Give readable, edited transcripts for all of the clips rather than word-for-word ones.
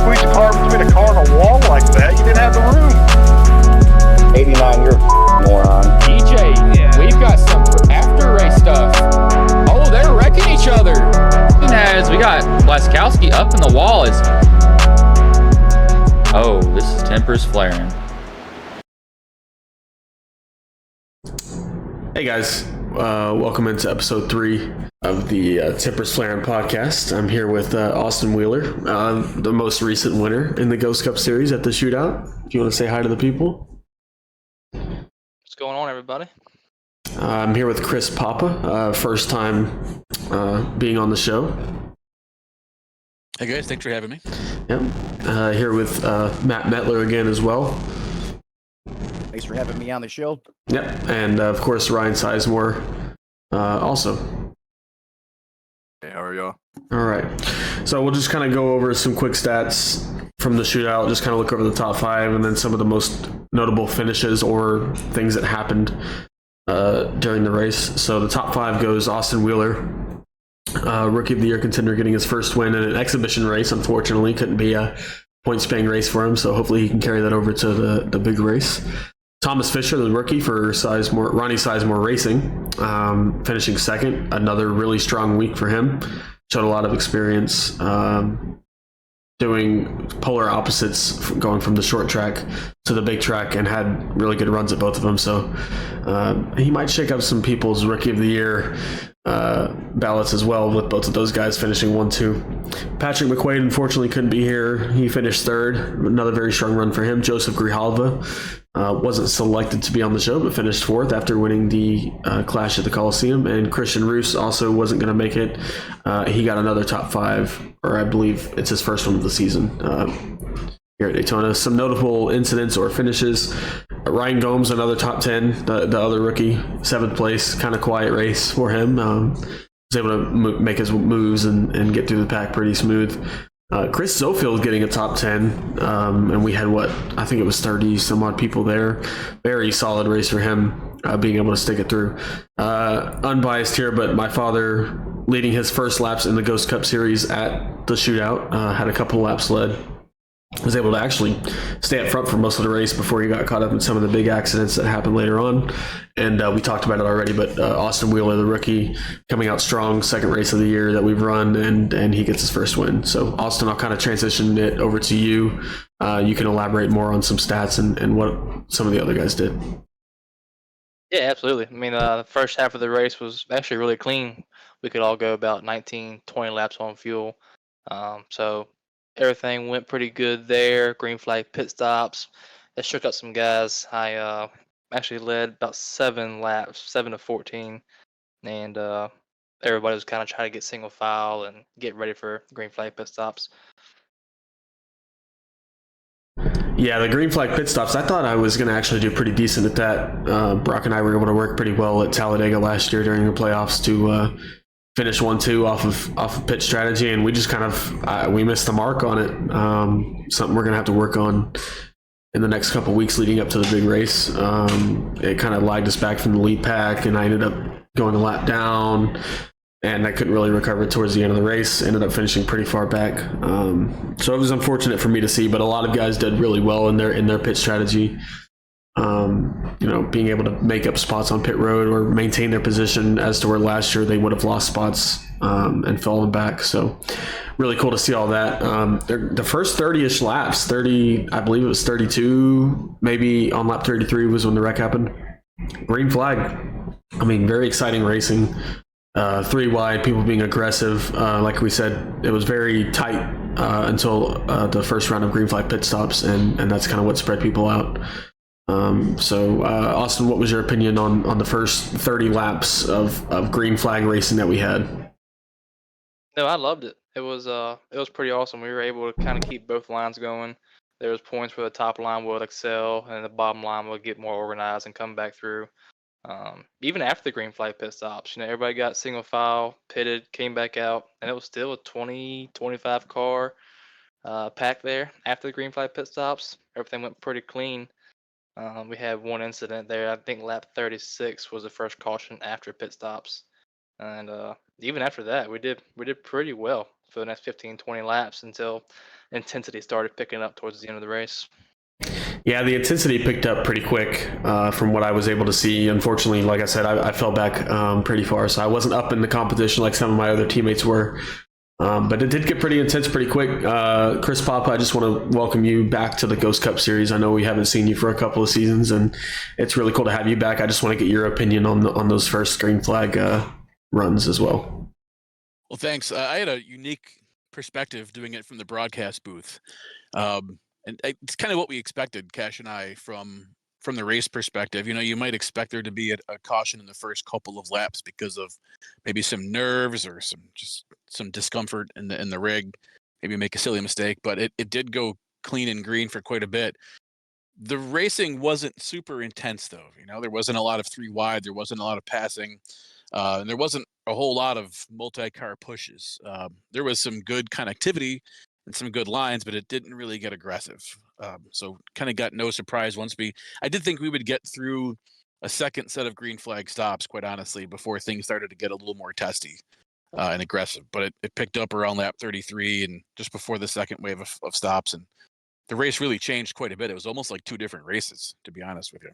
squeeze a car between a car and a wall like that. You didn't have the room. 89, you're a moron. DJ, we've got some after race stuff. Oh, they're wrecking each other. As we got Laskowski up in the wall. Oh, this is Tempers Flarin. Hey guys, welcome into episode 3 of the Tempers Flarin podcast. I'm here with Austin Wheeler, the most recent winner in the Ghost Cup series at the Shootout. If you want to say hi to the people. What's going on, everybody? I'm here with Chris Papa, first time being on the show. Hey guys, thanks for having me. Yep. Here with Matt Metler again as well. Thanks for having me on the show. Yep, and of course Ryan Sizemore also. Hey, how are y'all? All right, so we'll just kind of go over some quick stats from the shootout, just kind of look over the top 5 and then some of the most notable finishes or things that happened during the race. So the top 5 goes Austin Wheeler, Rookie of the Year contender, getting his first win in an exhibition race. Unfortunately, couldn't be a points-paying race for him, so hopefully he can carry that over to the big race. Thomas Fisher, the rookie for Ronnie Sizemore Racing, finishing second. Another really strong week for him. Showed a lot of experience doing polar opposites, going from the short track to the big track, and had really good runs at both of them. So he might shake up some people's Rookie of the Year ballots as well, with both of those guys finishing 1-2. Patrick McQuaid unfortunately couldn't be here. He finished third. Another very strong run for him. Joseph Grijalva wasn't selected to be on the show, but finished 4th after winning the Clash at the Coliseum. And Christian Roos also wasn't going to make it. He got another top 5, or I believe it's his first one of the season here at Daytona. Some notable incidents or finishes. Ryan Gomes, another top 10, the other rookie, 7th place. Kind of quiet race for him. Was able to make his moves and get through the pack pretty smooth. Chris Zofield getting a top 10, and we had I think it was 30 some odd people there. Very solid race for him, being able to stick it through. Unbiased here, but my father leading his first laps in the Ghost Cup series at the Shootout, had a couple laps led. Was able to actually stay up front for most of the race before he got caught up in some of the big accidents that happened later on. And we talked about it already, but Austin Wheeler, the rookie, coming out strong, second race of the year that we've run, and he gets his first win. So Austin, I'll kind of transition it over to you. You can elaborate more on some stats and what some of the other guys did. Yeah, absolutely. I mean, the first half of the race was actually really clean. We could all go about 19, 20 laps on fuel. So everything went pretty good there. Green flag pit stops. It shook up some guys. I actually led about 7 laps, 7 to 14. And everybody was kind of trying to get single file and get ready for green flag pit stops. Yeah, the green flag pit stops, I thought I was going to actually do pretty decent at that. Brock and I were able to work pretty well at Talladega last year during the playoffs to finish 1-2 off of pit strategy, and we just kind of we missed the mark on it. Something we're going to have to work on in the next couple weeks leading up to the big race. It kind of lagged us back from the lead pack, and I ended up going a lap down, and I couldn't really recover towards the end of the race. Ended up finishing pretty far back. So it was unfortunate for me to see, but a lot of guys did really well in their pit strategy. Being able to make up spots on pit road or maintain their position, as to where last year they would have lost spots and fallen back. So really cool to see all that. The first 30-ish laps, I believe it was 32, maybe on lap 33 was when the wreck happened. Green flag. I mean, very exciting racing. 3 wide, people being aggressive. Like we said, it was very tight until the first round of green flag pit stops, and that's kind of what spread people out. So Austin, what was your opinion on the first 30 laps of green flag racing that we had? No, I loved it. It was pretty awesome. We were able to kind of keep both lines going. There was points where the top line would excel and the bottom line would get more organized and come back through. Even after the green flag pit stops, everybody got single file, pitted, came back out, and it was still a 20-25 car pack there after the green flag pit stops. Everything went pretty clean. We had one incident there. I think lap 36 was the first caution after pit stops, and even after that, we did pretty well for the next 15, 20 laps until intensity started picking up towards the end of the race. Yeah, the intensity picked up pretty quick from what I was able to see. Unfortunately, like I said, I fell back pretty far, so I wasn't up in the competition like some of my other teammates were. But it did get pretty intense pretty quick. Chris Papa, I just want to welcome you back to the Ghost Cup series. I know we haven't seen you for a couple of seasons, and it's really cool to have you back. I just want to get your opinion on those first green flag runs as well. Well, thanks. I had a unique perspective doing it from the broadcast booth. And it's kind of what we expected, Cash and I, from the race perspective. You know, you might expect there to be a caution in the first couple of laps because of maybe some nerves or some discomfort in the rig, maybe make a silly mistake, but it did go clean and green for quite a bit. The racing wasn't super intense though. You know, there wasn't a lot of 3 wide, there wasn't a lot of passing, and there wasn't a whole lot of multi-car pushes. There was some good connectivity and some good lines, but it didn't really get aggressive. So kind of got no surprise I did think we would get through a second set of green flag stops, quite honestly, before things started to get a little more testy and aggressive. But it picked up around lap 33 and just before the second wave of stops. And the race really changed quite a bit. It was almost like 2 different races, to be honest with you.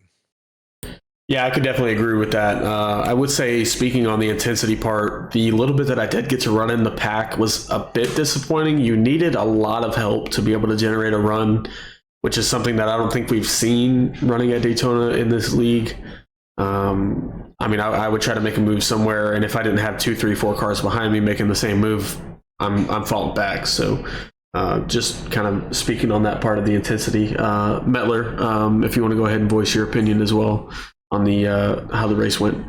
Yeah, I could definitely agree with that. I would say, speaking on the intensity part, the little bit that I did get to run in the pack was a bit disappointing. You needed a lot of help to be able to generate a run, which is something that I don't think we've seen running at Daytona in this league. I mean, I would try to make a move somewhere, and if I didn't have 2, 3, 4 cars behind me making the same move, I'm falling back. So just kind of speaking on that part of the intensity, Metler, if you want to go ahead and voice your opinion as well on the how the race went.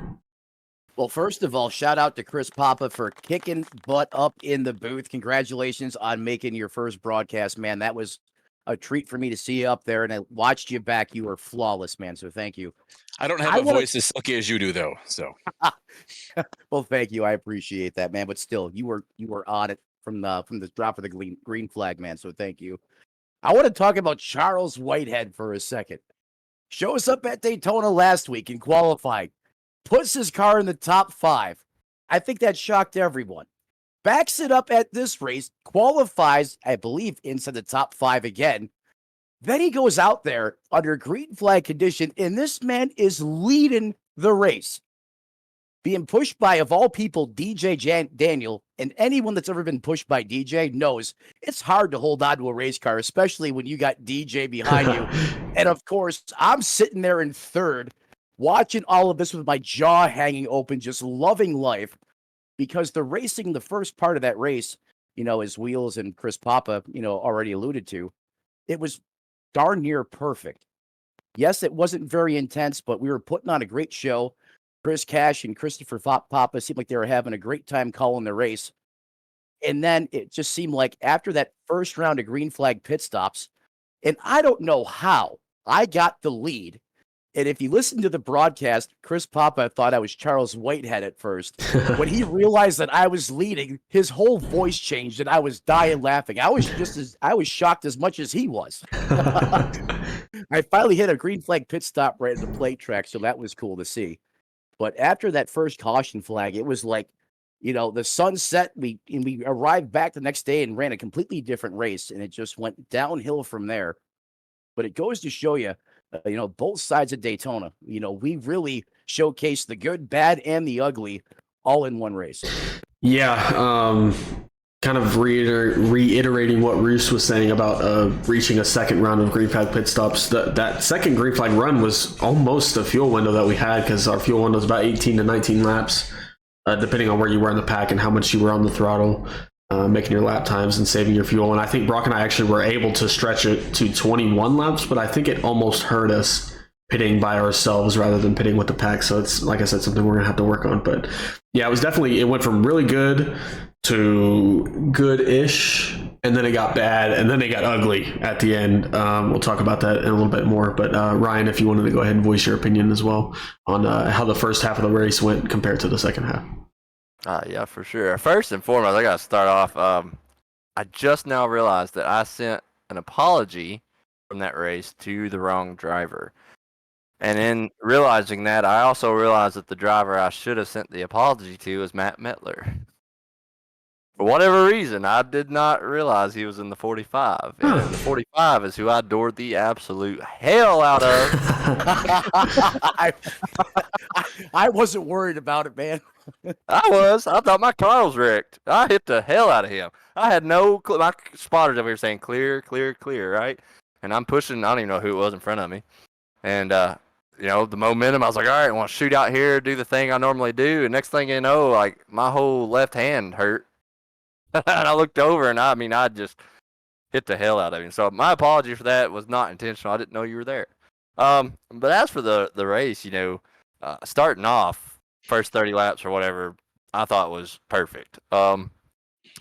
Well, first of all, shout out to Chris Papa for kicking butt up in the booth. Congratulations on making your first broadcast, man. That was a treat for me to see you up there, and I watched you back. You were flawless, man. So thank you. I don't have a voice as silky as you do, though. So, well, thank you. I appreciate that, man. But still, you were on it from the drop of the green flag, man. So thank you. I want to talk about Charles Whitehead for a second. Shows up at Daytona last week in qualifying, puts his car in the top 5. I think that shocked everyone. Backs it up at this race, qualifies, I believe, inside the top 5 again. Then he goes out there under green flag condition, and this man is leading the race. Being pushed by, of all people, DJ Daniel, and anyone that's ever been pushed by DJ knows it's hard to hold on to a race car, especially when you got DJ behind you. And of course, I'm sitting there in third, watching all of this with my jaw hanging open, just loving life, because the racing, the first part of that race, you know, as Wheels and Chris Papa, you know, already alluded to, it was darn near perfect. Yes, it wasn't very intense, but we were putting on a great show. Chris Cash and Christopher Papa seemed like they were having a great time calling the race. And then it just seemed like after that first round of green flag pit stops, and I don't know how I got the lead. And if you listen to the broadcast, Chris Papa thought I was Charles Whitehead at first. When he realized that I was leading, his whole voice changed and I was dying laughing. I was shocked as much as he was. I finally hit a green flag pit stop right at the plate track, so that was cool to see. But after that first caution flag, it was like, you know, the sun set. We arrived back the next day and ran a completely different race, and it just went downhill from there. But it goes to show you, you know, both sides of Daytona. You know, we really showcased the good, bad, and the ugly all in one race. Yeah, kind of reiterating what Roos was saying about reaching a second round of green flag pit stops. That second green flag run was almost a fuel window that we had, because our fuel window was about 18 to 19 laps, depending on where you were in the pack and how much you were on the throttle, making your lap times and saving your fuel. And I think Brock and I actually were able to stretch it to 21 laps, but I think it almost hurt us pitting by ourselves rather than pitting with the pack. So it's, like I said, something we're gonna have to work on. But yeah, it went from really good to good-ish, and then it got bad, and then it got ugly at the end. We'll talk about that in a little bit more. But Ryan, if you wanted to go ahead and voice your opinion as well on how the first half of the race went compared to the second half. Yeah, for sure. First and foremost, I got to start off. I just now realized that I sent an apology from that race to the wrong driver. And in realizing that, I also realized that the driver I should have sent the apology to was Matt Metler. For whatever reason, I did not realize he was in the 45. And the 45 is who I adored the absolute hell out of. I wasn't worried about it, man. I was. I thought my car was wrecked. I hit the hell out of him. I had no clue. My spotters over here saying clear, clear, clear, right? And I'm pushing. I don't even know who it was in front of me. And, the momentum, I was like, all right, I want to shoot out here, do the thing I normally do. And next thing you know, like, my whole left hand hurt. And I looked over, and I just hit the hell out of him. So my apology for that was not intentional. I didn't know you were there. But as for the race, starting off first 30 laps or whatever, I thought was perfect.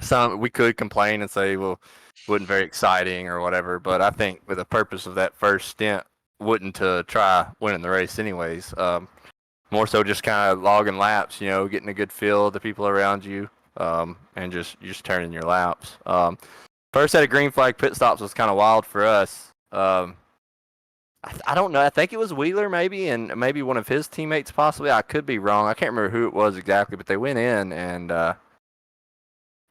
Some we could complain and say, well, it wasn't very exciting or whatever, but I think with the purpose of that first stint, wouldn't to try winning the race anyways. More so just kind of logging laps, getting a good feel of the people around you, and just turning your laps. First set of green flag pit stops was kind of wild for us. I don't know. I think it was Wheeler maybe, and maybe one of his teammates possibly. I could be wrong. I can't remember who it was exactly, but they went in and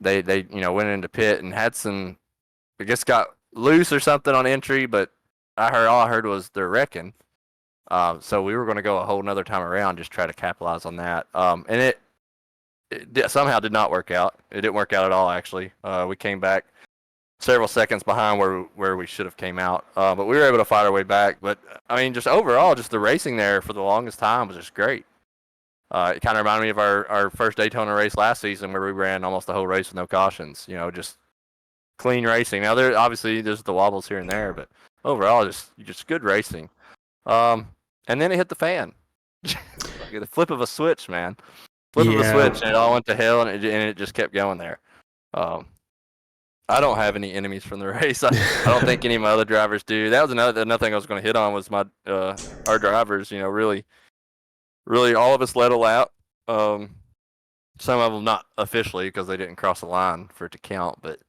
they went into pit and had some, I guess, got loose or something on entry, but all I heard was they're wrecking. So we were going to go a whole nother time around, just try to capitalize on that. And it somehow did not work out. It didn't work out at all, actually. We came back several seconds behind where we should have came out. But we were able to fight our way back. But, just overall, just the racing there for the longest time was just great. It kind of reminded me of our first Daytona race last season where we ran almost the whole race with no cautions. Just clean racing. Now, there's the wobbles here and there, but overall, just good racing. And then it hit the fan. Like the flip of a switch, man. Flip of a switch, and it all went to hell, and it just kept going there. I don't have any enemies from the race. I don't think any of my other drivers do. That was another thing I was going to hit on was our drivers. Really, really, all of us led a lap. Some of them not officially because they didn't cross the line for it to count, but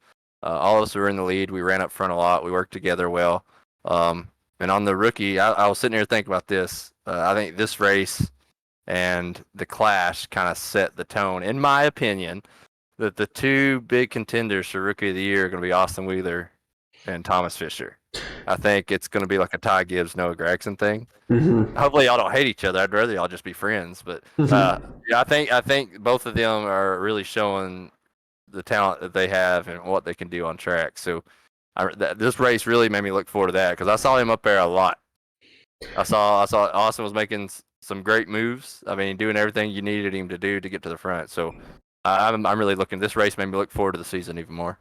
all of us were in the lead. We ran up front a lot. We worked together well. And on the rookie, I was sitting here thinking about this. I think this race and the Clash kind of set the tone, in my opinion, that the two big contenders for Rookie of the Year are going to be Austin Wheeler and Thomas Fisher. I think it's going to be like a Ty Gibbs, Noah Gragson thing. Mm-hmm. Hopefully y'all don't hate each other. I'd rather y'all just be friends. But I think both of them are really showing the talent that they have and what they can do on track. So this race really made me look forward to that because I saw him up there a lot. I saw Austin was making some great moves. Doing everything you needed him to do to get to the front. So I'm really looking. This race made me look forward to the season even more.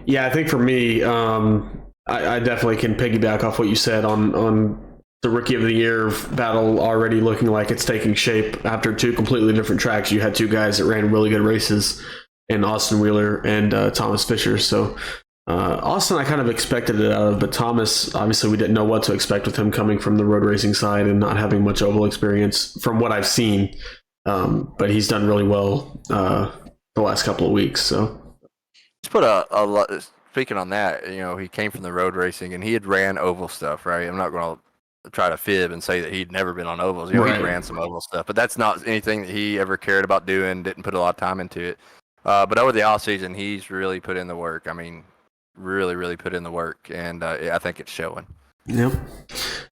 Yeah, I think for me, I definitely can piggyback off what you said on the Rookie of the Year battle already looking like it's taking shape after two completely different tracks. You had two guys that ran really good races in Austin Wheeler and Thomas Fisher. So Austin, I kind of expected it out of, but Thomas, obviously we didn't know what to expect with him coming from the road racing side and not having much oval experience from what I've seen. But he's done really well the last couple of weeks. So just put a lot. Speaking on that, he came from the road racing and he had ran oval stuff, right? I'm not going to try to fib and say that he'd never been on ovals. Right. He ran some oval stuff, but that's not anything that he ever cared about doing. Didn't put a lot of time into it. But over the off season, he's really put in the work. Really, really put in the work, and I think it's showing. Yep.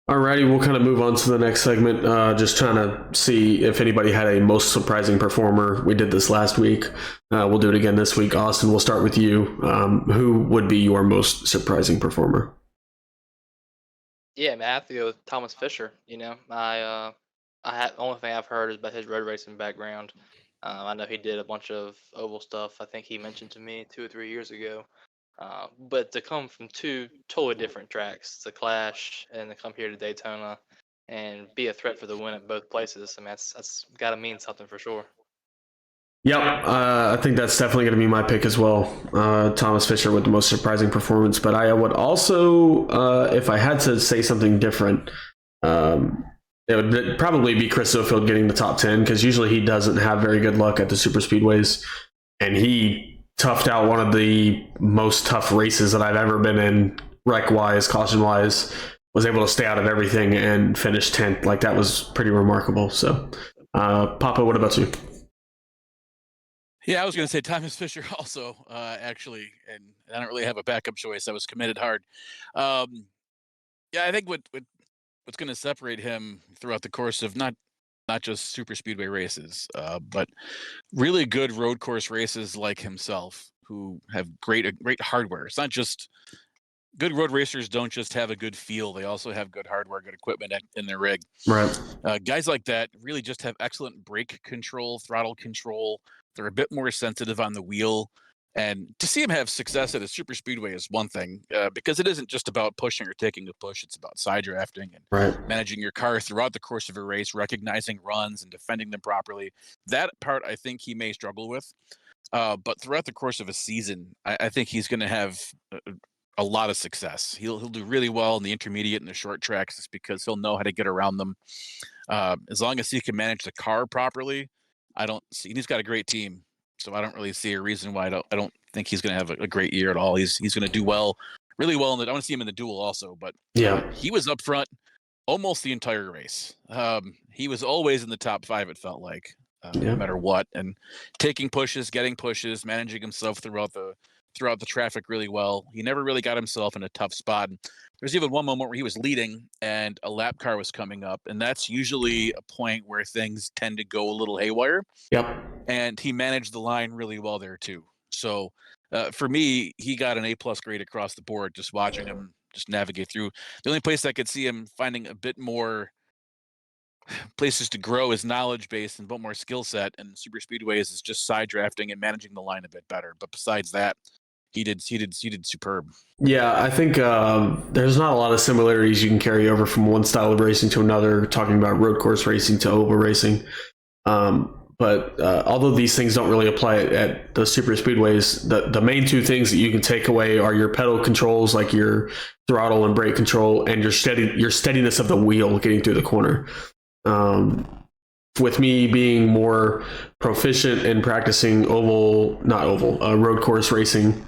Alrighty, we'll kind of move on to the next segment. Just trying to see if anybody had a most surprising performer. We did this last week. We'll do it again this week. Austin, we'll start with you. Who would be your most surprising performer? Yeah, man, I have to go with Thomas Fisher. Only thing I've heard is about his road racing background. I know he did a bunch of oval stuff. I think he mentioned to me 2 or 3 years ago. But to come from two totally different tracks, the Clash, and to come here to Daytona and be a threat for the win at both places, that's got to mean something for sure. Yep, I think that's definitely going to be my pick as well. Thomas Fisher with the most surprising performance, but I would also, if I had to say something different, it would probably be Chris Zofield getting the top 10 because usually he doesn't have very good luck at the super speedways, and he toughed out one of the most tough races that I've ever been in, wreck-wise, caution-wise, was able to stay out of everything and finish 10th. Like, that was pretty remarkable. So, Papa, what about you? Yeah, I was going to say Thomas Fisher also, actually, and I don't really have a backup choice. I was committed hard. Yeah, I think what's going to separate him throughout the course of not just super speedway races, but really good road course races like himself, who have great hardware. It's not just good road racers don't just have a good feel; they also have good hardware, good equipment in their rig. Right. Guys like that really just have excellent brake control, throttle control. They're a bit more sensitive on the wheel. And to see him have success at a super speedway is one thing, because it isn't just about pushing or taking a push. It's about side drafting and Right. managing your car throughout the course of a race, recognizing runs and defending them properly. That part I think he may struggle with. But throughout the course of a season, I think he's going to have a lot of success. He'll do really well in the intermediate and the short tracks, just because he'll know how to get around them. As long as he can manage the car properly, I don't see. And he's got a great team, so I don't really see a reason why I don't think he's going to have a great year at all. He's going to do well, really well. I want to see him in the duel also, but Yeah. he was up front almost the entire race. He was always in the top 5. It felt like, no matter what, and taking pushes, getting pushes, managing himself throughout the traffic really well. He never really got himself in a tough spot. There's even one moment where he was leading and a lap car was coming up, and that's usually a point where things tend to go a little haywire. Yep. And he managed the line really well there too. So for me, he got an A+ grade across the board, just watching him just navigate through. The only place I could see him finding a bit more places to grow his knowledge base and a bit more skill set and super speedways is just side drafting and managing the line a bit better. But besides that, he did superb. Yeah, I think there's not a lot of similarities you can carry over from one style of racing to another, talking about road course racing to oval racing. But although these things don't really apply at the super speedways, the main two things that you can take away are your pedal controls, like your throttle and brake control, and your steadiness of the wheel getting through the corner. With me being more proficient in practicing road course racing,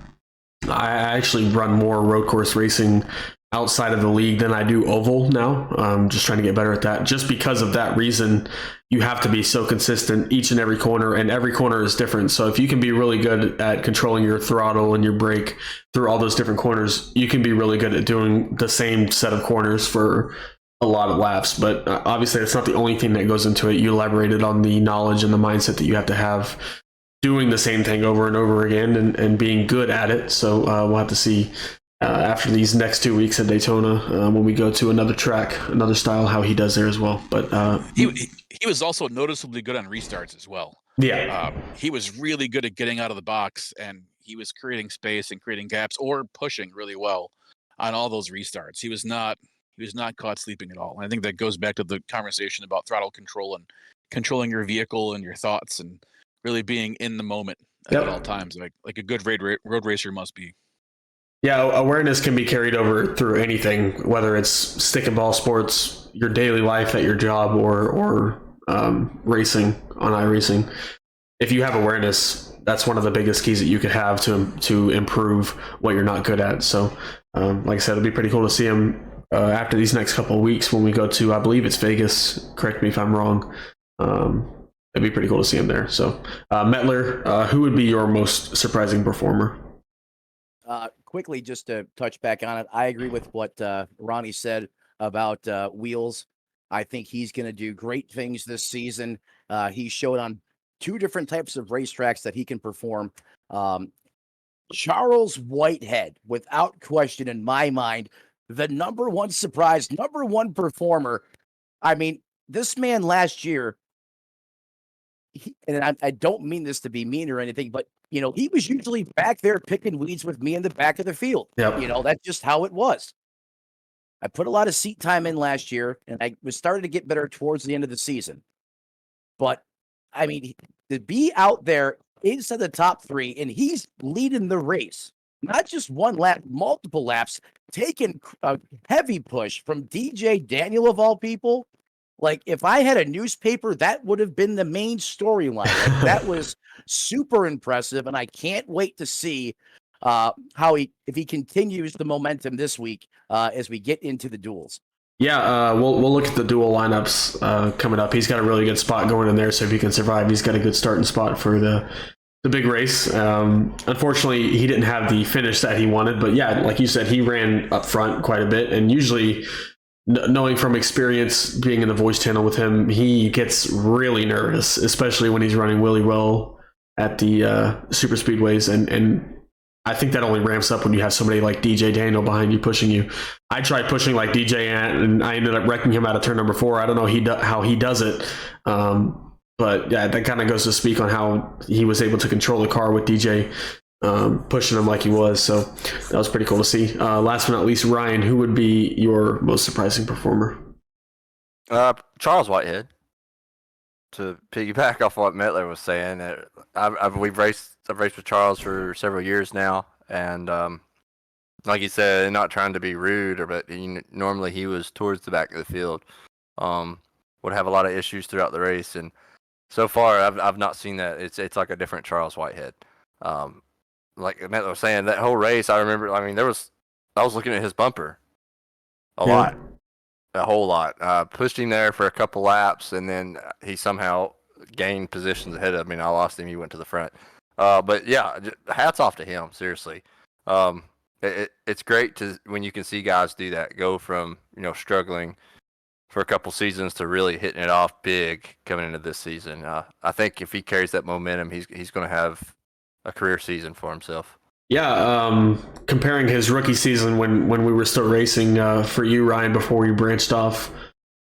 I actually run more road course racing outside of the league than I do oval now. I'm just trying to get better at that. Just because of that reason, you have to be so consistent each and every corner, and every corner is different. So if you can be really good at controlling your throttle and your brake through all those different corners, you can be really good at doing the same set of corners for a lot of laps. But obviously that's not the only thing that goes into it. You elaborated on the knowledge and the mindset that you have to have doing the same thing over and over again, and being good at it. So we'll have to see after these next 2 weeks at Daytona, when we go to another track, another style, how he does there as well. But he was also noticeably good on restarts as well. Yeah. He was really good at getting out of the box, and he was creating space and creating gaps or pushing really well on all those restarts. He was not caught sleeping at all. And I think that goes back to the conversation about throttle control and controlling your vehicle and your thoughts and really being in the moment at all times, like a good road racer must be. Yeah, awareness can be carried over through anything, whether it's stick and ball sports, your daily life at your job, or racing on iRacing. If you have awareness, that's one of the biggest keys that you could have to improve what you're not good at. So, like I said, it'll be pretty cool to see him after these next couple of weeks when we go to, I believe it's Vegas. Correct me if I'm wrong. It'd be pretty cool to see him there. So, Metler, who would be your most surprising performer? Quickly, just to touch back on it, I agree with what Ronnie said about Wheels. I think he's going to do great things this season. He showed on 2 different types of racetracks that he can perform. Charles Whitehead, without question in my mind, the number one surprise, number one performer. I mean, this man last year, and I don't mean this to be mean or anything, but, you know, he was usually back there picking weeds with me in the back of the field. Yep. You know, that's just how it was. I put a lot of seat time in last year, and I was starting to get better towards the end of the season. But, I mean, to be out there inside the top 3, and he's leading the race, not just one lap, multiple laps, taking a heavy push from DJ Daniel of all people. Like, if I had a newspaper, that would have been the main storyline. Like, that was super impressive, and I can't wait to see if he continues the momentum this week as we get into the duels. Yeah, we'll look at the duel lineups coming up. He's got a really good spot going in there, so if he can survive, he's got a good starting spot for the the big race. Unfortunately, he didn't have the finish that he wanted, but yeah, like you said, he ran up front quite a bit, and usually, knowing from experience being in the voice channel with him, he gets really nervous, especially when he's running really well at the super speedways, and I think that only ramps up when you have somebody like DJ Daniel behind you pushing you. I tried pushing like DJ Ant, and I ended up wrecking him out of turn number 4. I don't know how he does it. But yeah, that kind of goes to speak on how he was able to control the car with DJ pushing him like he was. So that was pretty cool to see. Last but not least, Ryan, who would be your most surprising performer? Charles Whitehead. To piggyback off what Metler was saying, I've raced with Charles for several years now, and like you said, not trying to be rude, but normally he was towards the back of the field. Would have a lot of issues throughout the race, and so far I've not seen that. It's like a different Charles Whitehead. Like Metler was saying, that whole race, I remember. I mean, I was looking at his bumper a lot. A whole lot. Pushed him there for a couple laps, and then he somehow gained positions ahead of me, and I lost him. He went to the front. But yeah, hats off to him. Seriously, it's great when you can see guys do that, go from struggling for a couple seasons to really hitting it off big coming into this season. I think if he carries that momentum, he's going to have a career season for himself. Yeah, comparing his rookie season when we were still racing for you, Ryan, before you branched off.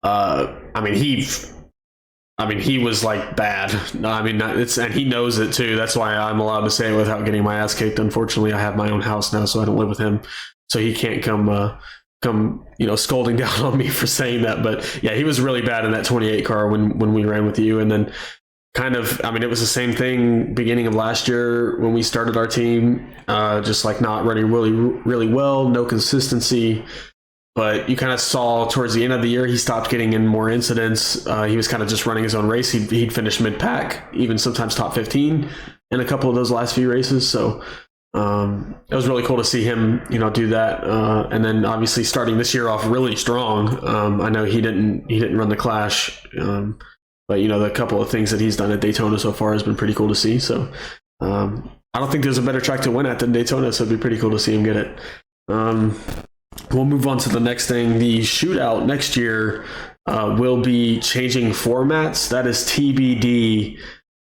He was like bad. And he knows it too. That's why I'm allowed to say it without getting my ass kicked. Unfortunately, I have my own house now, so I don't live with him, so he can't come scolding down on me for saying that. But yeah, he was really bad in that 28 car when we ran with you, and then. It was the same thing beginning of last year when we started our team, just like not running really, really well, no consistency. But you kind of saw towards the end of the year, he stopped getting in more incidents. He was kind of just running his own race. He'd finish mid-pack, even sometimes top 15 in a couple of those last few races. So it was really cool to see him, do that. And then obviously starting this year off really strong. I know he didn't run the Clash. But the couple of things that he's done at Daytona so far has been pretty cool to see. So I don't think there's a better track to win at than Daytona, so it'd be pretty cool to see him get it. We'll move on to the next thing. The shootout next year will be changing formats. That is TBD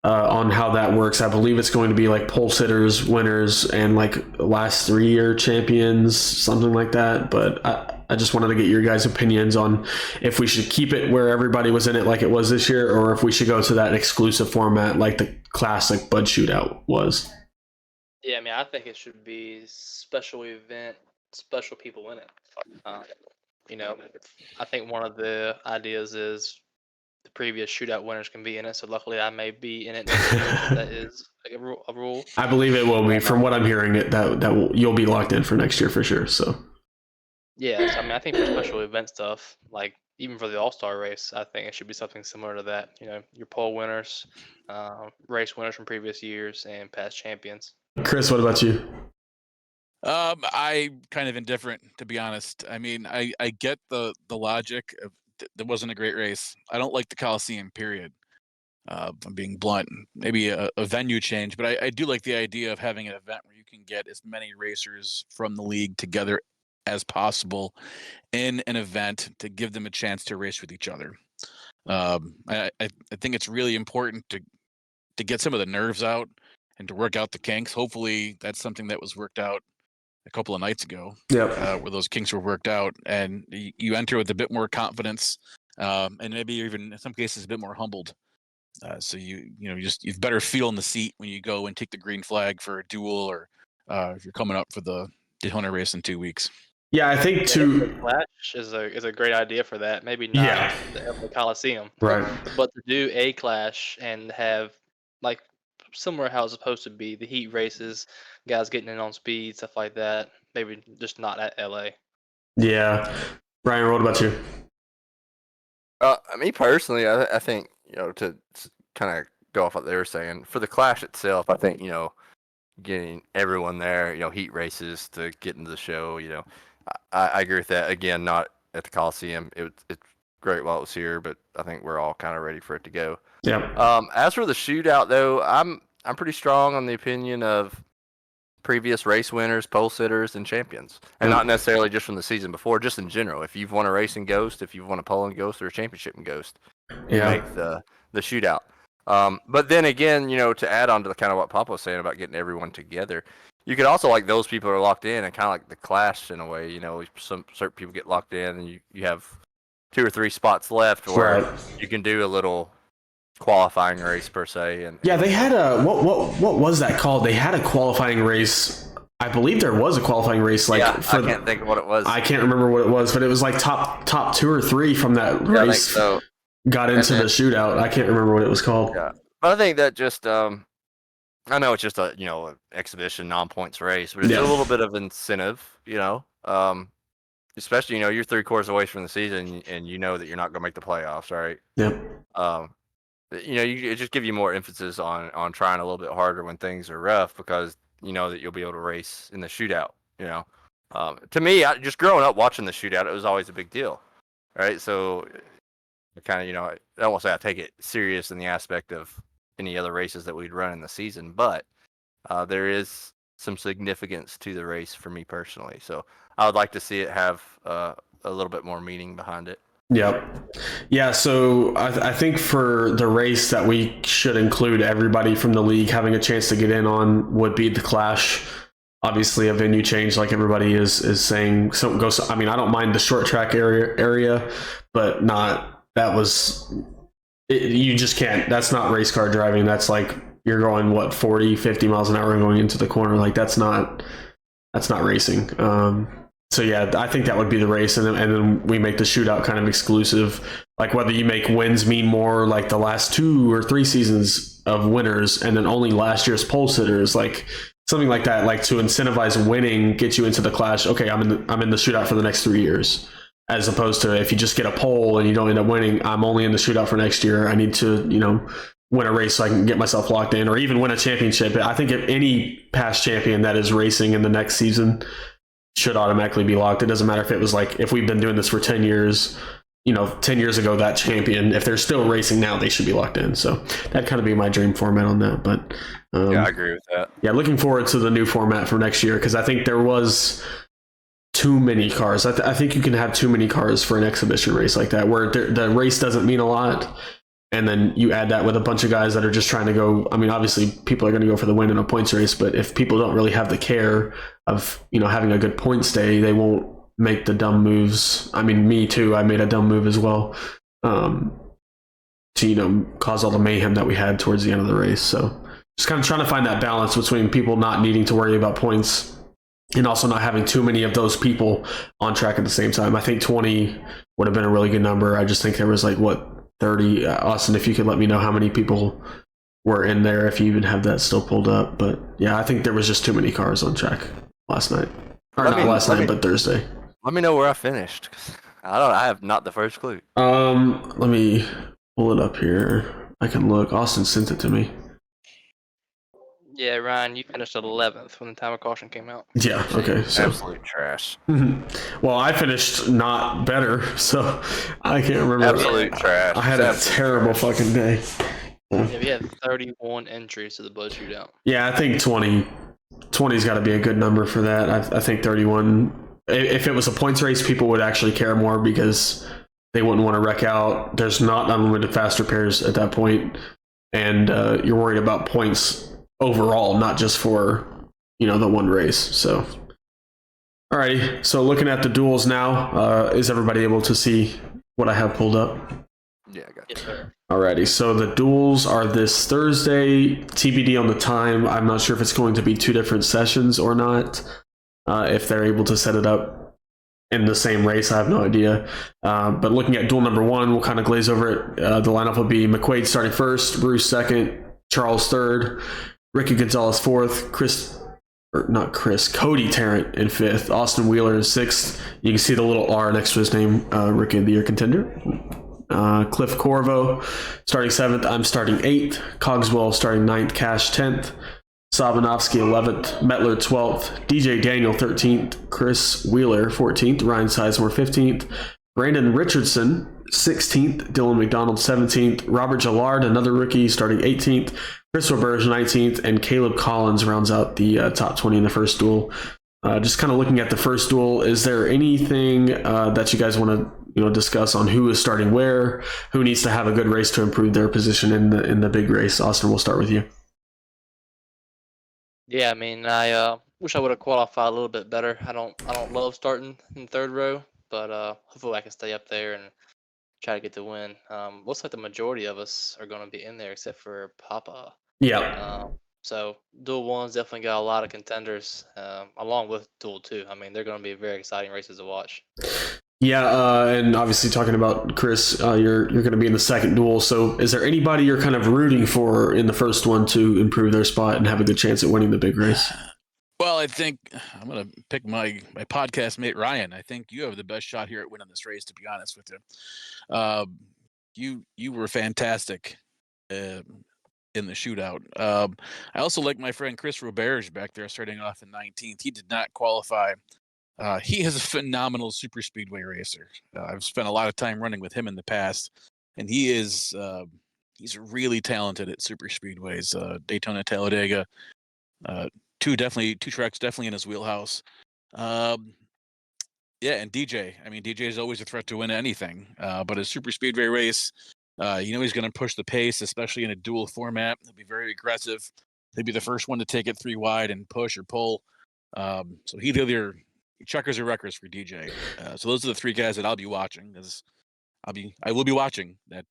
on how that works. I believe it's going to be like pole sitters, winners, and like last 3-year champions, something like that. But I just wanted to get your guys' opinions on if we should keep it where everybody was in it like it was this year, or if we should go to that exclusive format like the classic Bud Shootout was. Yeah, I think it should be special event, special people in it. I think one of the ideas is the previous shootout winners can be in it. So luckily, I may be in it next year. That is like a rule. I believe it will be. From what I'm hearing, you'll be locked in for next year for sure. So. Yes, I think for special event stuff, like even for the All-Star race, I think it should be something similar to that. Your pole winners, race winners from previous years, and past champions. Chris, what about you? I'm kind of indifferent, to be honest. I get the logic of that wasn't a great race. I don't like the Coliseum, period. I'm being blunt. Maybe a venue change, but I do like the idea of having an event where you can get as many racers from the league together as possible in an event to give them a chance to race with each other. I think it's really important to get some of the nerves out and to work out the kinks. Hopefully that's something that was worked out a couple of nights ago. Yep. Where those kinks were worked out, and you enter with a bit more confidence, and maybe even in some cases a bit more humbled. So you've better feel in the seat when you go and take the green flag for a duel, or if you're coming up for the Daytona race in 2 weeks. Yeah, I think Clash is a great idea for that. Maybe not the Coliseum, right? But to do a Clash and have like similar how it's supposed to be, the heat races, guys getting in on speed, stuff like that. Maybe just not at LA. Yeah, Brian, what about you? Me personally, I think to kind of go off what they were saying for the Clash itself. I think getting everyone there, heat races to get into the show. I agree with that. Again, not at the Coliseum. It's great while it was here, but I think we're all kind of ready for it to go. Yeah. As for the shootout, though, I'm I'm pretty strong on the opinion of previous race winners, pole sitters, and champions, and not necessarily just from the season before, just in general. If you've won a race in Ghost, if you've won a pole in Ghost or a championship in Ghost, you make the shootout. But then again, to add on to kind of what Papa was saying about getting everyone together, you could also like those people who are locked in and kind of like the clash in a way. Some certain people get locked in, and you have 2 or 3 spots left where you can do a little qualifying race per se. And yeah, they had a what was that called? They had a qualifying race. I believe there was a qualifying race. I can't think of what it was. I can't remember what it was, but it was like top 2 or 3 from that race. Got into the shootout. I can't remember what it was called. Yeah, but I think that just I know it's just a an exhibition non-points race, but it's a little bit of incentive, especially you're 3/4 away from the season and you know that you're not going to make the playoffs, right? Yep. It just give you more emphasis on trying a little bit harder when things are rough because you know that you'll be able to race in the shootout. To me, just growing up watching the shootout, it was always a big deal, right? So kind of I won't say I take it serious in the aspect of any other races that we'd run in the season, but there is some significance to the race for me personally. So I would like to see it have a little bit more meaning behind it. Yep. Yeah, so I think for the race that we should include everybody from the league having a chance to get in on would be the Clash. Obviously, a venue change, like everybody is saying. So I mean, I don't mind the short track area, but that was. You just can't. That's not race car driving. That's like you're going 40, 50 miles an hour going into the corner. Like that's not racing. So yeah, I think that would be the race, and then we make the shootout kind of exclusive. Like whether you make wins mean more, like the last 2 or 3 seasons of winners, and then only last year's pole sitters, like something like that, like to incentivize winning, get you into the Clash. Okay, I'm in the shootout for the next 3 years, as opposed to if you just get a pole and you don't end up winning, I'm only in the shootout for next year. I need to win a race so I can get myself locked in, or even win a championship. I think if any past champion that is racing in the next season should automatically be locked. It doesn't matter if it was like, if we've been doing this for 10 years, 10 years ago, that champion, if they're still racing now, they should be locked in. So that kind of be my dream format on that. But yeah, I agree with that. Yeah, looking forward to the new format for next year, because I think there was too many cars. I think you can have too many cars for an exhibition race like that, where the race doesn't mean a lot. And then you add that with a bunch of guys that are just trying to go. I mean, obviously people are going to go for the win in a points race, but if people don't really have the care of, having a good points day, they won't make the dumb moves. I mean, me too. I made a dumb move as well, to, cause all the mayhem that we had towards the end of the race. So just kind of trying to find that balance between people not needing to worry about points and also not having too many of those people on track at the same time. I think 20 would have been a really good number. I just think there was 30. Austin, if you could let me know how many people were in there, if you even have that still pulled up. But yeah, I think there was just too many cars on track last night. Or not last night, but Thursday. Let me know where I finished. I have not the first clue. Let me pull it up here. I can look. Austin sent it to me. Yeah, Ryan, you finished 11th when the time of caution came out. Yeah, okay. So absolute trash. Well, I finished not better, so I can't remember. Absolute trash. I had a terrible fucking day. Yeah, we had 31 entries to the Bud Shootout. Yeah, I think 20's got to be a good number for that. I think 31. If it was a points race, people would actually care more because they wouldn't want to wreck out. There's not unlimited fast repairs at that point, and you're worried about points overall, not just for the one race. So alrighty, so looking at the duels now, is everybody able to see what I have pulled up? Yeah, I got you. Yes, sir. Alrighty, so the duels are this Thursday, TBD on the time. I'm not sure if it's going to be 2 different sessions or not. If they're able to set it up in the same race, I have no idea. But looking at duel number 1, we'll kind of glaze over it. The lineup will be McQuaid starting first, Bruce second, Charles third, Ricky Gonzalez fourth, Cody Tarrant in fifth, Austin Wheeler in sixth. You can see the little R next to his name, Rookie of the Year contender. Cliff Corvo starting 7th. I'm starting 8th. Cogswell starting 9th. Cash 10th. Sabanovsky 11th. Metler 12th. DJ Daniel 13th. Chris Wheeler 14th. Ryan Sizemore 15th. Brandon Richardson 16th, Dylan McDonald 17th, Robert Gillard, another rookie, starting 18th, Chris Roberge 19th, and Caleb Collins rounds out the top 20 in the first duel. Just kind of looking at the first duel, is there anything that you guys want to discuss on who is starting where, who needs to have a good race to improve their position in the big race? Austin, we'll start with you. Yeah, I mean, I wish I would have qualified a little bit better. I don't love starting in third row, but hopefully I can stay up there and try to get the win. Looks like the majority of us are going to be in there except for Papa. Yeah. So Duel 1's definitely got a lot of contenders, along with Duel 2. I mean, they're going to be very exciting races to watch. Yeah, and obviously talking about Chris, you're going to be in the second duel. So is there anybody you're kind of rooting for in the first one to improve their spot and have a good chance at winning the big race? Well, I think I'm going to pick my podcast mate, Ryan. I think you have the best shot here at winning this race, to be honest with you. You were fantastic in the shootout. I also like my friend Chris Roberge back there starting off in 19th. He did not qualify. He is a phenomenal super speedway racer. I've spent a lot of time running with him in the past, and he's really talented at super speedways. Daytona, Talladega, two tracks definitely in his wheelhouse. Yeah, and DJ. I mean, DJ is always a threat to win anything, but a super speedway race, he's going to push the pace, especially in a dual format. He'll be very aggressive. He'll be the first one to take it 3 wide and push or pull. So he'd either checkers or wreckers for DJ. So those are the 3 guys that I'll be watching. I will be watching that.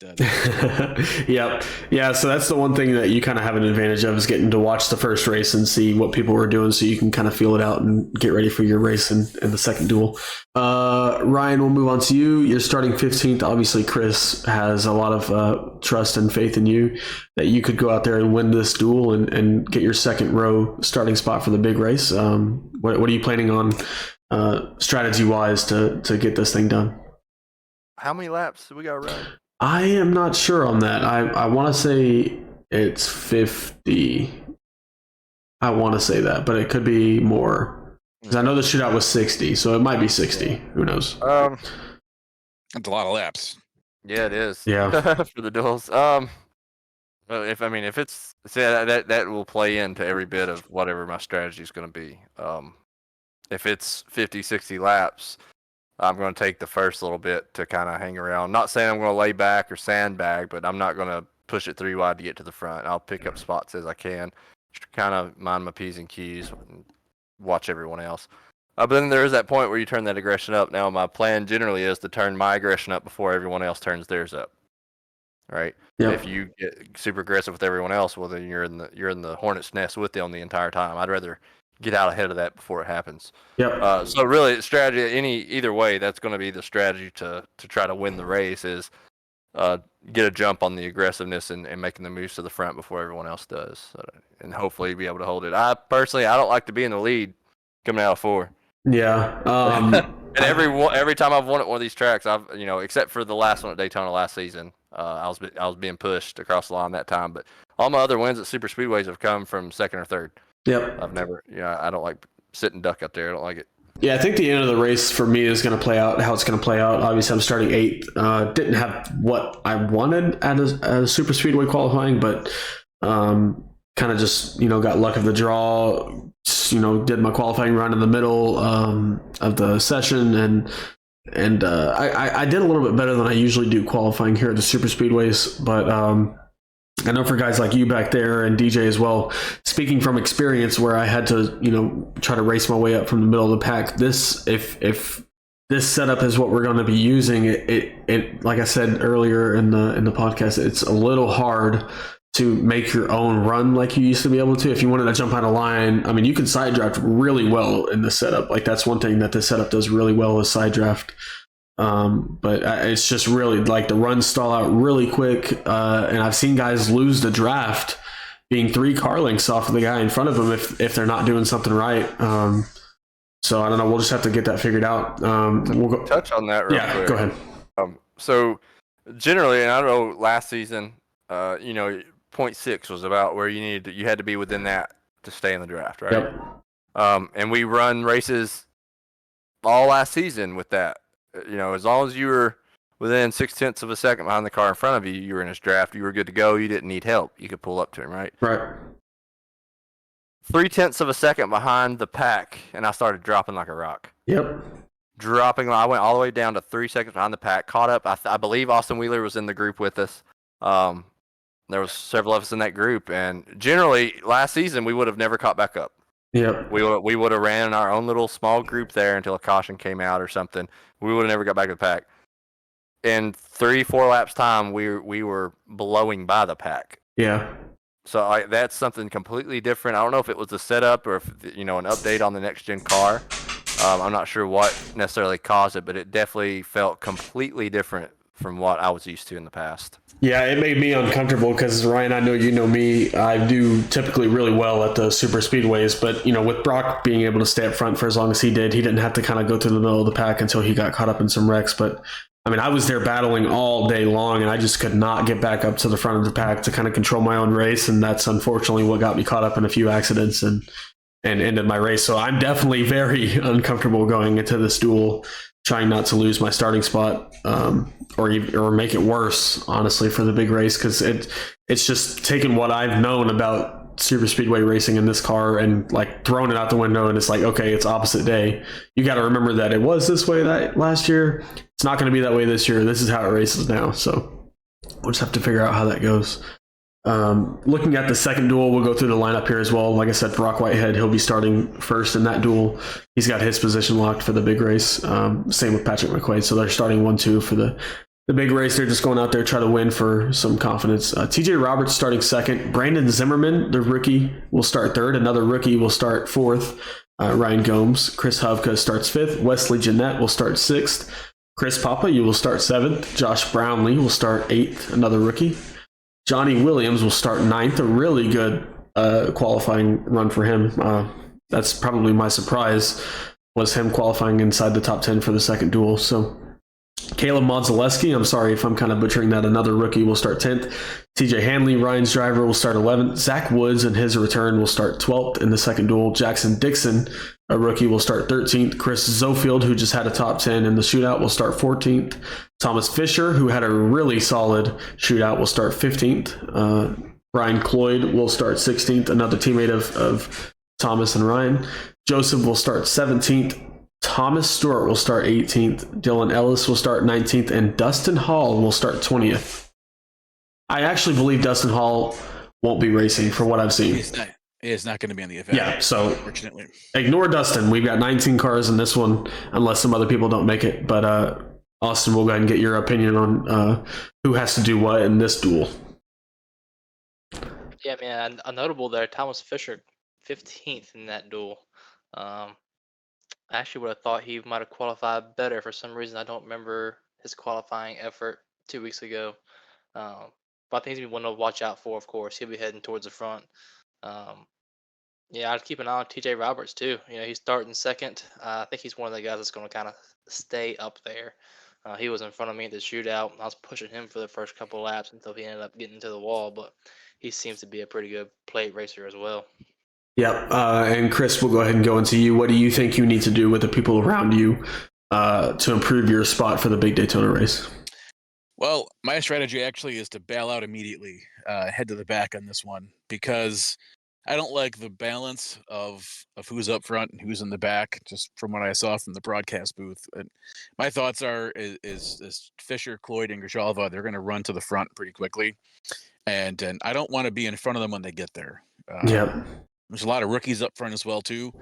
Yeah. So that's the one thing that you kind of have an advantage of, is getting to watch the first race and see what people were doing, so you can kind of feel it out and get ready for your race in the second duel. Ryan, we'll move on to you. You're starting 15th. Obviously, Chris has a lot of trust and faith in you that you could go out there and win this duel and get your second row starting spot for the big race. What are you planning on strategy wise to get this thing done? How many laps do we got to run? I am not sure on that. I want to say it's 50. I want to say that, but it could be more. Because I know the shootout was 60, so it might be 60. Who knows? That's a lot of laps. Yeah, it is. Yeah. For the duels. Well, if it's that will play into every bit of whatever my strategy is going to be. If it's 50, 60 laps, I'm going to take the first little bit to kind of hang around. Not saying I'm going to lay back or sandbag, but I'm not going to push it 3 wide to get to the front. I'll pick up spots as I can, kind of mind my P's and Q's, and watch everyone else. But then there is that point where you turn that aggression up. Now, my plan generally is to turn my aggression up before everyone else turns theirs up. Right? Yep. If you get super aggressive with everyone else, well, then you're in the hornet's nest with them the entire time. I'd rather get out ahead of that before it happens. Yep. So really, strategy either way, that's going to be the strategy to try to win the race is get a jump on the aggressiveness and making the moves to the front before everyone else does, and hopefully be able to hold it. I don't like to be in the lead coming out of 4. Yeah. And every time I've won at one of these tracks, I've except for the last one at Daytona last season, I was being pushed across the line that time. But all my other wins at super speedways have come from second or third. Yep. I've never, I don't like sitting duck up there. I don't like it. Yeah, I think the end of the race for me is going to play out how it's going to play out. Obviously, I'm starting 8th. Didn't have what I wanted at a super speedway qualifying, but kind of just got luck of the draw. Did my qualifying run in the middle of the session, and I did a little bit better than I usually do qualifying here at the super speedways, but I know for guys like you back there and DJ as well, speaking from experience where I had to, try to race my way up from the middle of the pack, if this setup is what we're going to be using, it like I said earlier in the podcast, it's a little hard to make your own run like you used to be able to. If you wanted to jump out of line, I mean, you can side draft really well in the setup. Like that's one thing that the setup does really well is side draft. But it's just really like the runs stall out really quick. And I've seen guys lose the draft being 3 car lengths off of the guy in front of them if they're not doing something right. So I don't know. We'll just have to get that figured out. We'll go touch on that real quick. Go ahead. So generally, and I don't know, last season, 0.6 was about where you had to be within that to stay in the draft, right? Yep. And we run races all last season with that. As long as you were within 0.6 of a second behind the car in front of you, you were in his draft. You were good to go. You didn't need help. You could pull up to him, right? Right. 0.3 of a second behind the pack, and I started dropping like a rock. Yep. I went all the way down to 3 seconds behind the pack. Caught up. I believe Austin Wheeler was in the group with us. There was several of us in that group, and generally last season we would have never caught back up. Yep. We would have ran in our own little small group there until a caution came out or something. We would have never got back to the pack. In 3-4 laps time, we were blowing by the pack. Yeah. So that's something completely different. I don't know if it was the setup or if an update on the next gen car. I'm not sure what necessarily caused it, but it definitely felt completely different from what I was used to in the past. Yeah, it made me uncomfortable because, Ryan, I know you know me. I do typically really well at the super speedways, but, with Brock being able to stay up front for as long as he did, he didn't have to kind of go through the middle of the pack until he got caught up in some wrecks. But, I was there battling all day long, and I just could not get back up to the front of the pack to kind of control my own race, and that's unfortunately what got me caught up in a few accidents and ended my race. So I'm definitely very uncomfortable going into this duel, trying not to lose my starting spot, or make it worse, honestly, for the big race, because it's just taken what I've known about super speedway racing in this car and like throwing it out the window, and it's like, okay, it's opposite day. You got to remember that it was this way that last year. It's not going to be that way this year. This is how it races now. So we'll just have to figure out how that goes. Looking at the second duel, we'll go through the lineup here as well. Like I said, Brock Whitehead, he'll be starting first in that duel. He's got his position locked for the big race. Same with Patrick McQuaid. So they're starting 1-2 for the big race. They're just going out there, try to win for some confidence. TJ Roberts starting second. Brandon Zimmerman, the rookie, will start third. Another rookie will start fourth. Ryan Gomes. Chris Hovka starts fifth. Wesley Jeanette will start sixth. Chris Papa, you will start seventh. Josh Brownlee will start eighth, another rookie. Johnny Williams will start ninth, a really good qualifying run for him. That's probably my surprise, was him qualifying inside the top 10 for the second duel. So Caleb Monzaleski, I'm sorry if I'm kind of butchering that, another rookie, will start 10th. TJ Hanley, Ryan's driver, will start 11th. Zach Woods in his return will start 12th in the second duel. Jackson Dixon, a rookie, will start 13th. Chris Zofield, who just had a top 10 in the shootout, will start 14th. Thomas Fisher, who had a really solid shootout, will start 15th. Brian Cloyd will start 16th, another teammate of Thomas and Ryan. Joseph will start 17th. Thomas Stewart will start 18th. Dylan Ellis will start 19th. And Dustin Hall will start 20th. I actually believe Dustin Hall won't be racing for what I've seen. He's not going to be in the event. Yeah, so unfortunately, ignore Dustin. We've got 19 cars in this one, unless some other people don't make it. But Austin, we'll go ahead and get your opinion on who has to do what in this duel. Yeah, man, a notable there, Thomas Fisher, 15th in that duel. I actually would have thought he might have qualified better. For some reason, I don't remember his qualifying effort 2 weeks ago. But I think he's one to watch out for, of course. He'll be heading towards the front. Yeah, I'd keep an eye on TJ Roberts, too. He's starting second. I think he's one of the guys that's going to kind of stay up there. He was in front of me at the shootout. I was pushing him for the first couple laps until he ended up getting to the wall, but he seems to be a pretty good plate racer as well. Yep. And Chris, we'll go ahead and go into you. What do you think you need to do with the people around you to improve your spot for the big Daytona race? Well, my strategy actually is to bail out immediately, head to the back on this one, because I don't like the balance of who's up front and who's in the back, just from what I saw from the broadcast booth. And my thoughts are is Fisher, Cloyd, and Grijalva, they're going to run to the front pretty quickly. And I don't want to be in front of them when they get there. Yep. There's a lot of rookies up front as well, too.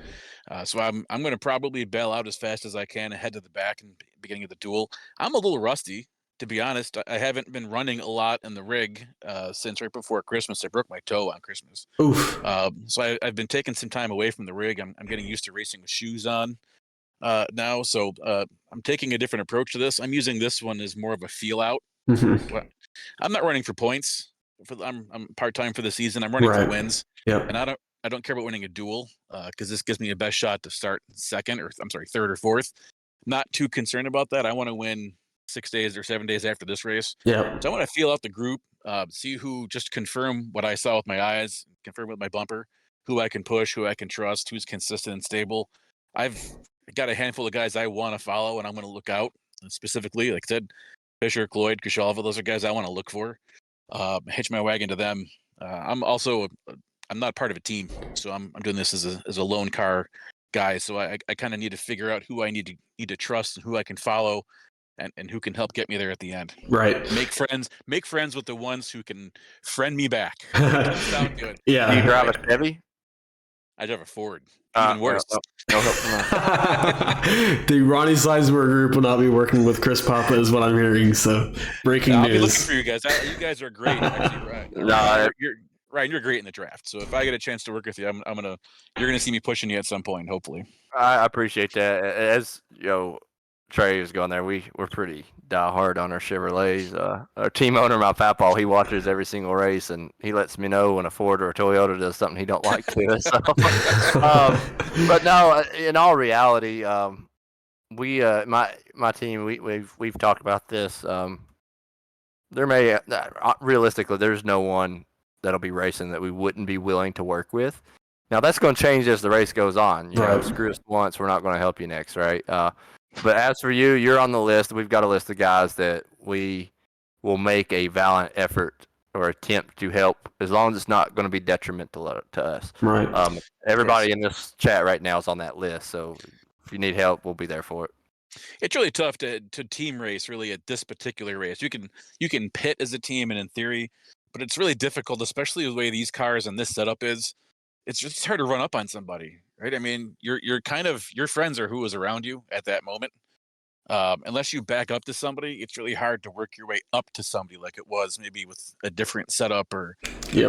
So I'm going to probably bail out as fast as I can and head to the back in the beginning of the duel. I'm a little rusty, to be honest. I haven't been running a lot in the rig since right before Christmas. I broke my toe on Christmas. Oof. So I've been taking some time away from the rig. I'm getting used to racing with shoes on now. So I'm taking a different approach to this. I'm using this one as more of a feel out. Mm-hmm. I'm not running for points. I'm part-time for the season. I'm running for wins. Yep. And I don't care about winning a duel because this gives me a best shot to start third or fourth. Not too concerned about that. I want to win 6 days or 7 days after this race. Yeah. So I want to feel out the group, see who, just confirm what I saw with my eyes, confirm with my bumper, who I can push, who I can trust, who's consistent and stable. I've got a handful of guys I want to follow and I'm going to look out specifically. Like I said, Fisher, Cloyd, Kashalva, those are guys I want to look for. Hitch my wagon to them. I'm also I'm not part of a team, so I'm doing this as a lone car guy. So I kind of need to figure out who I need to trust and who I can follow, and who can help get me there at the end. Right. Make friends with the ones who can friend me back. Sound good. Yeah. Do you drive a Chevy? I drive a Ford. Even worse. No help from that. The Ronnie Seisberg group will not be working with Chris Papa, is what I'm hearing. So, breaking I'll be looking news. for you guys. You guys are great. Actually, right. No, Ryan, you're great in the draft. So if I get a chance to work with you, you're gonna see me pushing you at some point, hopefully. I appreciate that. As Trey was going there, we're pretty diehard on our Chevrolets. Our team owner, my papaw, he watches every single race, and he lets me know when a Ford or a Toyota does something he don't like to. So, but no, in all reality, we my team we've talked about this. There may realistically, there's no one that'll be racing that we wouldn't be willing to work with. Now that's going to change as the race goes on. You know, screw us once, we're not going to help you next, right? But as for you, you're on the list. We've got a list of guys that we will make a valiant effort or attempt to help, as long as it's not going to be detrimental to us. Right. Everybody in this chat right now is on that list, so if you need help, we'll be there for it. It's really tough to team race really at this particular race. You can pit as a team and in theory, but it's really difficult, especially the way these cars and this setup is. It's just hard to run up on somebody, right? I mean, your friends are who is around you at that moment. Unless you back up to somebody, it's really hard to work your way up to somebody like it was maybe with a different setup or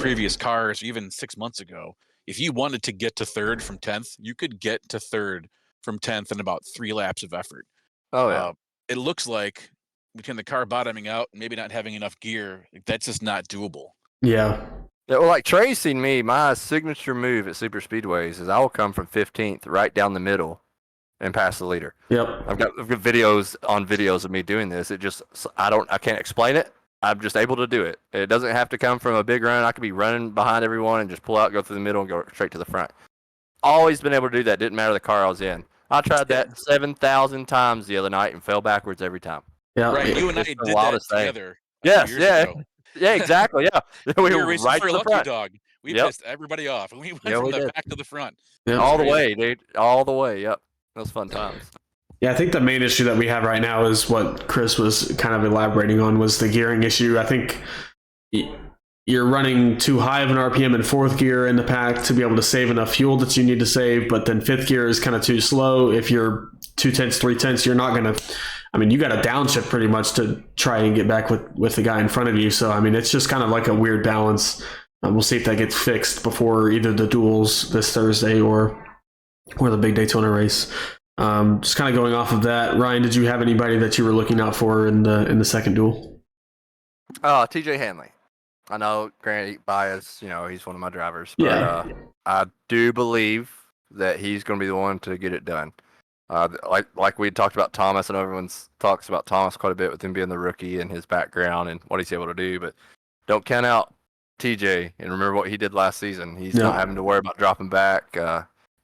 previous cars, or even 6 months ago. If you wanted to get to third from 10th, you could get to third from 10th in about 3 laps of effort. Oh yeah. It looks like between the car bottoming out and maybe not having enough gear, that's just not doable. Yeah. Yeah, well, like Trey's seen me, my signature move at super speedways is I will come from 15th right down the middle and pass the leader. Yep. I've got videos of me doing this. It just I can't explain it. I'm just able to do it. It doesn't have to come from a big run. I could be running behind everyone and just pull out, go through the middle, and go straight to the front. Always been able to do that. Didn't matter the car I was in. I tried that 7,000 times the other night and fell backwards every time. Yeah. Right, you and I did that together. Yes, years ago. Yeah, exactly. Yeah, We were racing right for to the Lucky front. Dog. We Yep. pissed everybody off, and we went Yeah, from we the did. back to the front. Yeah. All the Crazy. way, dude. All the way. Yep. Those fun times. Yeah, I think the main issue that we have right now is what Chris was kind of elaborating on, was the gearing issue. I think you're running too high of an RPM in 4th gear in the pack to be able to save enough fuel that you need to save, but then 5th gear is kind of too slow. If you're 2/10, 3/10, you're not going to, I mean, you got to downshift pretty much to try and get back with the guy in front of you. So, I mean, it's just kind of like a weird balance. We'll see if that gets fixed before either the duels this Thursday or the big Daytona race. Just kind of going off of that, Ryan, did you have anybody that you were looking out for in the second duel? TJ Hanley. I know, granted, bias, he's one of my drivers, but I do believe that he's going to be the one to get it done. Like we talked about Thomas, and everyone talks about Thomas quite a bit with him being the rookie and his background and what he's able to do, but don't count out TJ and remember what he did last season. He's not having to worry about dropping back.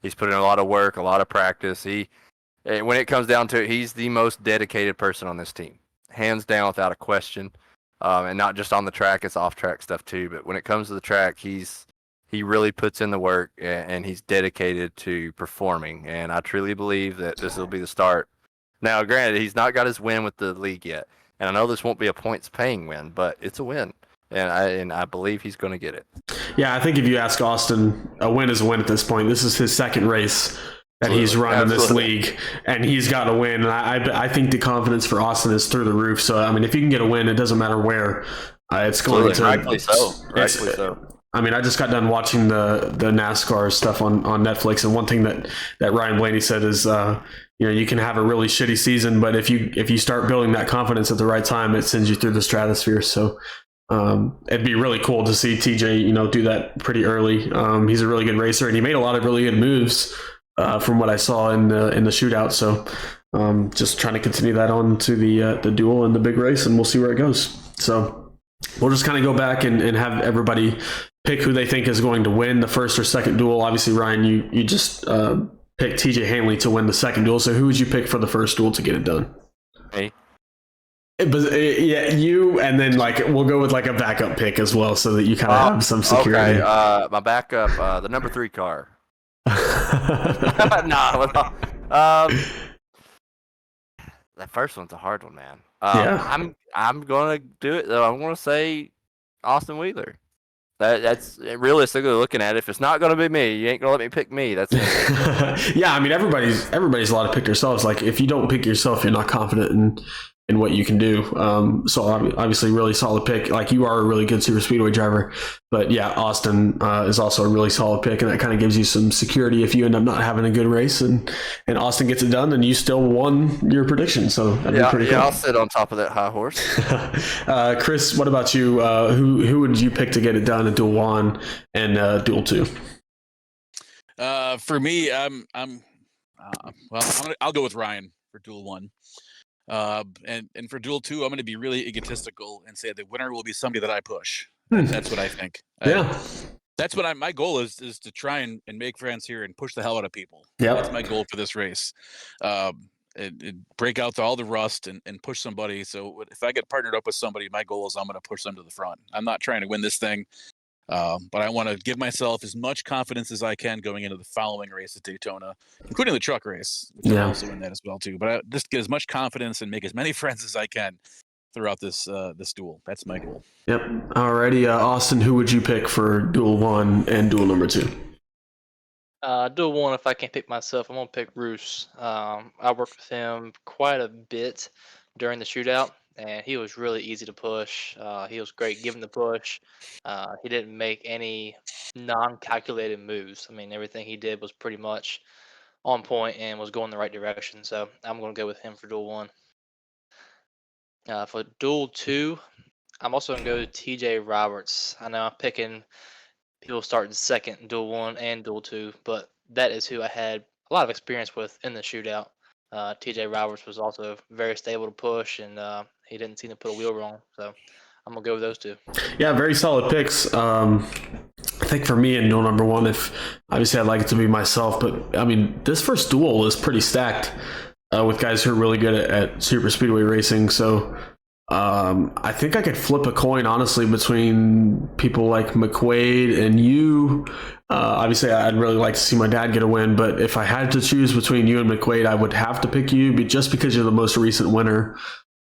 He's put in a lot of work, a lot of practice. When it comes down to it, he's the most dedicated person on this team, hands down, without a question. And not just on the track, it's off track stuff too. But when it comes to the track, he really puts in the work, and he's dedicated to performing. And I truly believe that this will be the start. Now, granted, he's not got his win with the league yet, and I know this won't be a points paying win, but it's a win, and I believe he's going to get it. Yeah, I think if you ask Austin, a win is a win at this point. This is his second race that he's run in this league, and he's got a win. And I think the confidence for Austin is through the roof. So, I mean, if you can get a win, it doesn't matter where. It's going to. Rightfully so. Rightfully so. I mean, I just got done watching the NASCAR stuff on Netflix, and one thing that Ryan Blaney said is, you can have a really shitty season, but if you start building that confidence at the right time, it sends you through the stratosphere. So it'd be really cool to see TJ, do that pretty early. He's a really good racer, and he made a lot of really good moves from what I saw in the shootout. So just trying to continue that on to the duel and the big race, and we'll see where it goes. So we'll just kind of go back and have everybody pick who they think is going to win the first or second duel. Obviously, Ryan, you just picked TJ Hanley to win the second duel. So who would you pick for the first duel to get it done? Me. Yeah, you, and then like we'll go with like a backup pick as well, so that you kind of have some security. Okay, my backup, the number 3 car. Nah, that first one's a hard one, man. Yeah. I'm gonna do it though. I'm gonna say Austin Wheeler. That's realistically looking at it. If it's not gonna be me, you ain't gonna let me pick me. That's Yeah, I mean everybody's allowed to pick themselves. Like if you don't pick yourself, you're not confident in what you can do. So obviously really solid pick. Like you are a really good super speedway driver, but yeah, Austin is also a really solid pick, and that kind of gives you some security if you end up not having a good race and Austin gets it done, then you still won your prediction. So that'd be pretty cool. I'll sit on top of that high horse. Chris, what about you? Who would you pick to get it done in Duel 1 and Duel 2? For me, I'll go with Ryan for Duel 1. And for Duel 2, I'm going to be really egotistical and say the winner will be somebody that I push. That's what I think. Yeah. That's what my goal is to try and make friends here and push the hell out of people. Yeah. That's my goal for this race. And break out all the rust and push somebody. So if I get partnered up with somebody, my goal is I'm going to push them to the front. I'm not trying to win this thing. But I want to give myself as much confidence as I can going into the following race at Daytona, including the truck race, which I'm also in that as well too. But I just get as much confidence and make as many friends as I can throughout this duel. That's my goal. Yep. Alrighty, Austin, who would you pick for Duel 1 and Duel number 2? Duel 1, if I can't pick myself, I'm gonna pick Roos. I worked with him quite a bit during the shootout, and he was really easy to push. He was great giving the push. He didn't make any non-calculated moves. I mean, everything he did was pretty much on point and was going the right direction. So I'm going to go with him for Duel 1. For Duel 2, I'm also going to go to TJ Roberts. I know I'm picking people starting second in Duel 1 and Duel 2, but that is who I had a lot of experience with in the shootout. TJ Roberts was also very stable to push, and he didn't seem to put a wheel wrong. So I'm going to go with those two. Yeah, very solid picks. I think for me in Duel number 1, if obviously I'd like it to be myself, but I mean, this first duel is pretty stacked with guys who are really good at super speedway racing. So I think I could flip a coin, honestly, between people like McQuaid and you. Obviously, I'd really like to see my dad get a win, but if I had to choose between you and McQuaid, I would have to pick you, just because you're the most recent winner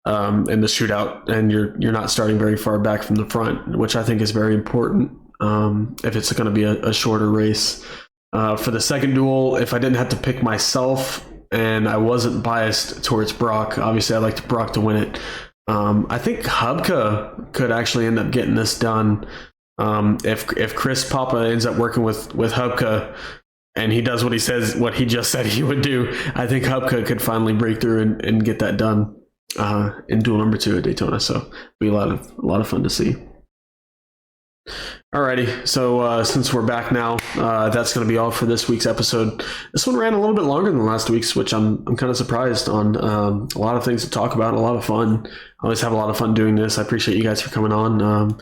in the shootout, and you're not starting very far back from the front, which I think is very important if it's going to be a shorter race. For the second duel, if I didn't have to pick myself and I wasn't biased towards Brock, obviously I'd like Brock to win it. I think Hubka could actually end up getting this done. If Chris Papa ends up working with Hubka and he does what he just said he would do, I think Hubka could finally break through and get that done in Duel number 2 at Daytona. So it'll be a lot of fun to see. Alrighty, so since we're back now, that's going to be all for this week's episode. This one ran a little bit longer than last week's, which I'm kind of surprised on. A lot of things to talk about, a lot of fun. I always have a lot of fun doing this. I appreciate you guys for coming on.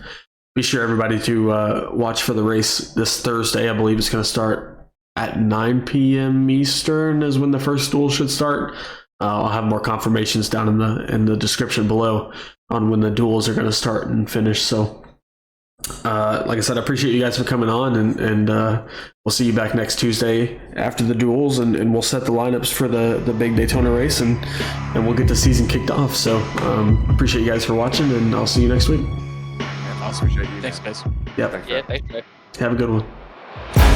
Be sure everybody to watch for the race this Thursday. I believe it's going to start at 9 p.m. Eastern is when the first duel should start. I'll have more confirmations down in the description below on when the duels are going to start and finish. So like I said, I appreciate you guys for coming on, and we'll see you back next Tuesday after the duels, and we'll set the lineups for the big Daytona race, and we'll get the season kicked off. So appreciate you guys for watching, and I'll see you next week. Awesome. Thanks, guys. Yep. Yeah, thanks, Jay. Have a good one.